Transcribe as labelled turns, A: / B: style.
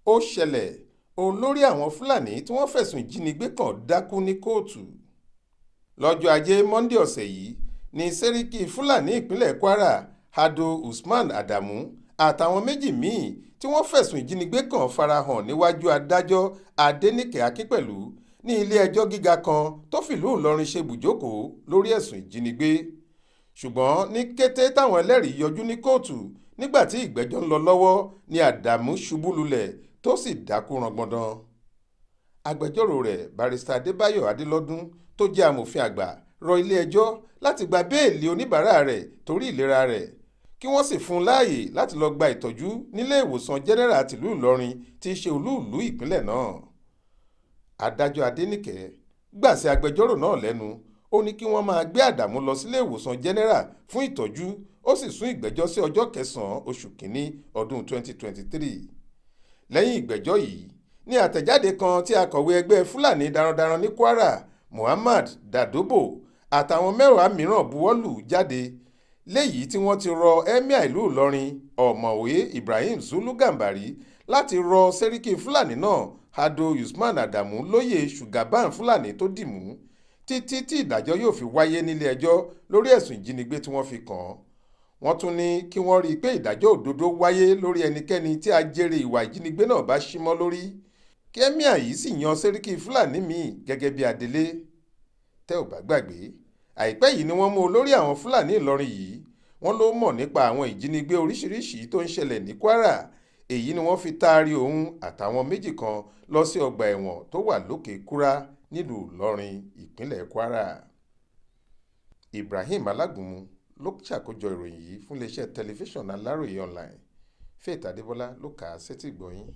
A: ó ṣẹlẹ̀ olórí àwọn Fúlàní tí wọ́n fẹ̀sùn ìjínigbé kàn dákú ní Kootu. Lọ́jọ́ ajé Monday ọ̀sẹ̀ yìí ní sẹ́ríkì Fúlàní ìpínlẹ̀ Kwara Ado Usman Adamu àtàwọn méjì míì tí wọ́n fẹ̀sùn ìjínigbé kàn farahàn níwájú adájọ́ Adéníkè Akínpẹ̀lú ní ilé-ẹjọ́ gíga kan tó fìlú Ìlọrin ṣe bùjókòó lórí ẹ̀sùn ìjínigbé. Ṣùgbọ́n ní kété táwọn ẹlẹ́rìí yọjú ní kóòtù nígbà tí ìgbẹ́jọ́ ń lọ lọ́wọ́ ni Adamu ṣubú lulẹ̀ tó sì dákú rangbọndan. Agbẹjọ́rò rẹ̀ Barrister Adébáyọ̀ Adélọ́dún tó jẹ́ amòfin àgbà rọ ilé-ẹjọ́ láti gba béèlì oníbàárà rẹ̀ torí ìlera rẹ̀ kí wọ́n sì fún un láàyè láti lọ gba ìtọ́jú nílé ìwòsàn jẹ́nẹ́rà tìlú Ìlọrin tí í ṣe olú-ìlú ìpínlẹ̀ náà. Adájọ́ Adéníkè gbà sí agbẹjọ́rò náà lẹ́nu, ó ní kí wọ́n máa gbé Àdàmú lọ sílé ìwòsàn jẹ́nẹ́rà fún ìtọ́jú, ó sì sún ìgbẹ́jọ́ sí ọjọ́ 9 oṣù kínní ọdún 2023. Lẹ́yìn ìgbẹ́jọ́ yìí ní àtẹ̀jáde kan tí akọ̀wé ẹgbẹ́ Fúlàní darandaran ní Kwara Muhammad Dadobo àtàwọn mẹ́wàá mìíràn buwọ́lù jáde léyìí tí wọ́n ti rọ Emir ìlú Ìlọrin Ọ̀mọ̀wé Ibrahim Zulu Gambari láti rọ sẹ́ríkì Fúlàní náà Ado Usman Adamu lóyè Ṣùgàbán Fúlàní tó dìmú títí tí ìdájọ́ yóò fi wáyé nílé ẹjọ́ lórí ẹ̀sùn ìjínigbé tí wọ́n fi kàn án. Wọ́n tún ní kí wọ́n rí i pé ìdájọ́ òdodo wáyé lórí ẹnikẹ́ni tí ajẹ́rè ìwà ìjínigbé náà bá ṣímọ́ lórí. Kí Emir yìí sì yan sẹ́ríkì Fúlàní míì gẹ́gẹ́ bí adelé. Tẹ́ ò bá gbàgbé, àìpẹ́ yìí ni wọ́n mú olórí àwọn Fúlàní Ìlọrin yìí. Wọ́n ló mọ̀ nípa àwọn ìjínigbé oríṣiríṣi tó ń ṣẹlẹ̀ ní Kwara. Èyí ni wọ́n fi taari òun àtàwọn méjì kan lọ sí ọgbà ẹ̀wọ̀n tó wà lókè Kúrá nílùú Ìlọrin ìpínlẹ̀ Kwara. Ibrahim Alágúnmu ló ṣàkójọ ìròyìn yìí fún iléeṣẹ́ tẹlifíṣàn Aláròye online. Faith Adébọ́lá ló kà á sétígbọ̀ọ́ yín.